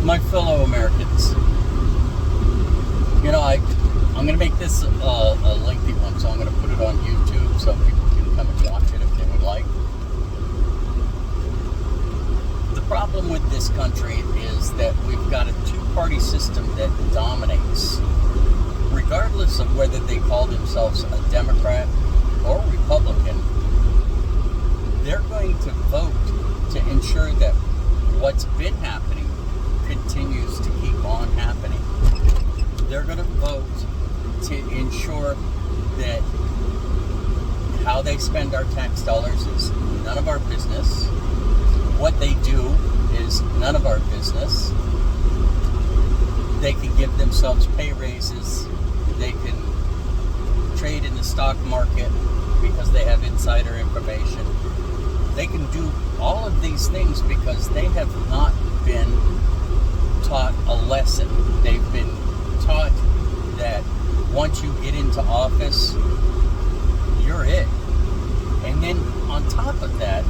My fellow Americans, I'm going to make this a lengthy one, so I'm going to put it on YouTube so people can come and watch it if they would like. The problem with this country is that we've got a two-party system that dominates. Regardless of whether they call themselves a Democrat or Republican, they're going to vote to ensure that what's been happening continues to keep on happening. They're going to vote to ensure that how they spend our tax dollars is none of our business. What they do is none of our business. They can give themselves pay raises. They can trade in the stock market because they have insider information. They can do all of these things because they have not been taught a lesson. They've been taught that once you get into office, you're it. And then on top of that,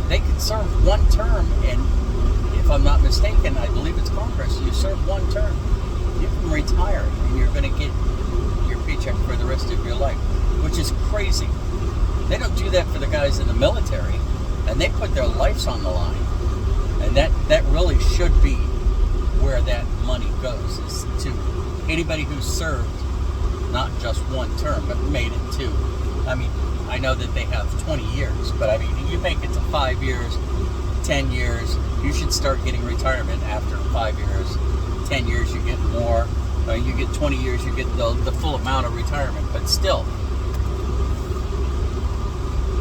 they can serve one term, and if I'm not mistaken, I believe it's Congress, you serve one term, you can retire, and you're going to get your paycheck for the rest of your life, which is crazy. They don't do that for the guys in the military, and they put their lives on the line. And that really should be where that money goes, is to anybody who's served not just one term, but made it two. I mean, I know that they have 20 years, but I mean, you make it to 5 years, 10 years, you should start getting retirement after 5 years. 10 years, you get more. You get 20 years, you get the full amount of retirement. But still,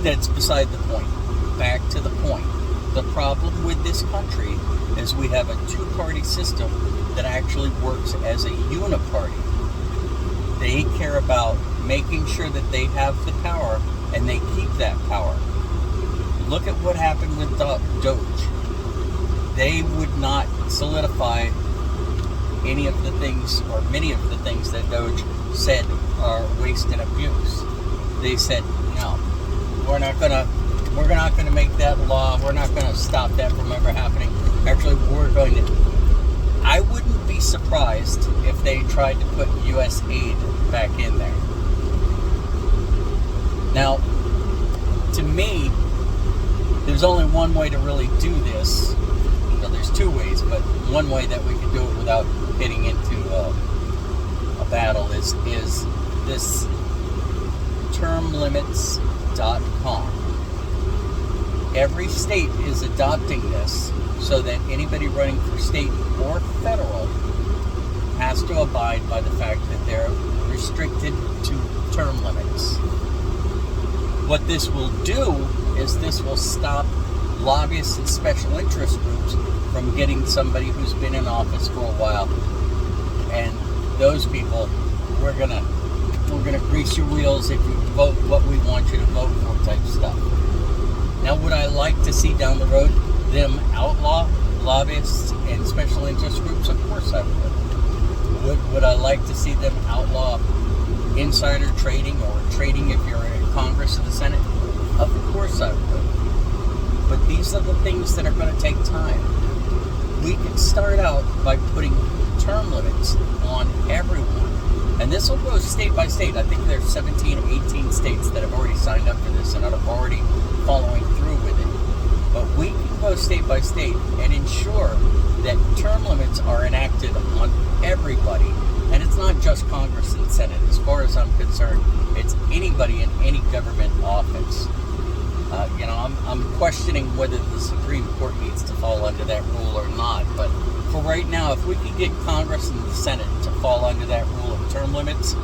that's beside the point. Back to the point. The problem with this country is we have a two-party system that actually works as a uniparty. They care about making sure that they have the power, and they keep that power. Look at what happened with Doge. They would not solidify any of the things, or many of the things that Doge said are waste and abuse. They said, no, we're not gonna make that law. We're not gonna stop that from ever happening. Actually, we're going to. I wouldn't be surprised if they tried to put U.S. aid back in there. Now, to me, there's only one way to really do this. Well, there's two ways, but one way that we can do it without getting into a battle is this termlimits.com. Every state is adopting this so that anybody running for state or federal has to abide by the fact that they're restricted to term limits. What this will do is this will stop lobbyists and special interest groups from getting somebody who's been in office for a while, and those people, we're gonna grease your wheels if you vote what we want you to vote for type stuff. Now, would I like to see down the road them outlaw lobbyists and special interest groups? Of course I would. Would I like to see them outlaw insider trading or trading if you're in Congress or the Senate? Of course I would. But these are the things that are going to take time. We can start out by putting term limits on everyone. And this will go state by state. I think there's 17 or 18 states that have already signed up for this and are already following through with it. But we can go state by state and ensure that term limits are enacted on everybody. And it's not just Congress and Senate. As far as I'm concerned, it's anybody in any government office. I'm questioning whether the Supreme Court needs to fall under that rule or not. But for right now, if we can get Congress and the Senate to fall under that rule of term limits,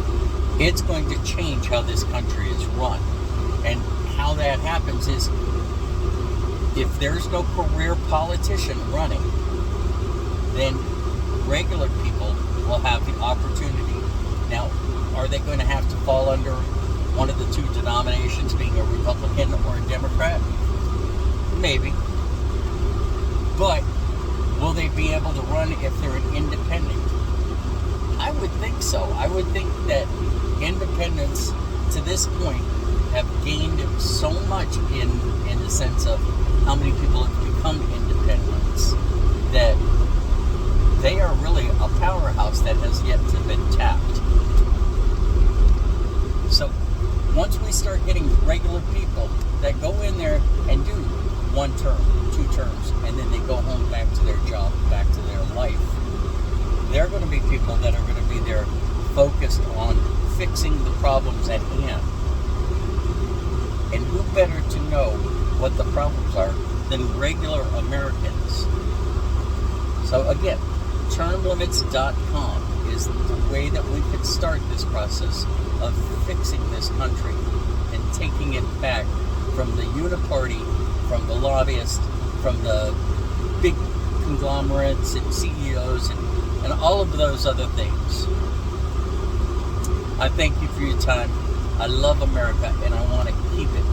it's going to change how this country is run. And how that happens is, if there's no career politician running, then regular people will have the opportunity. Now, are they going to have to fall under one of the two denominations, being a Republican or a Democrat? Maybe. But will they be able to run if they're an independent? I would think so. I would think that independents to this point have gained so much in the sense of how many people have become independents, that 2 terms, and then they go home back to their job, back to their life. They're going to be people that are going to be there focused on fixing the problems at hand. And who better to know what the problems are than regular Americans? So again, termlimits.com is the way that we could start this process of fixing this country and taking it back from the uniparty, from the lobbyists, from the big conglomerates and CEOs and all of those other things. I thank you for your time. I love America, and I want to keep it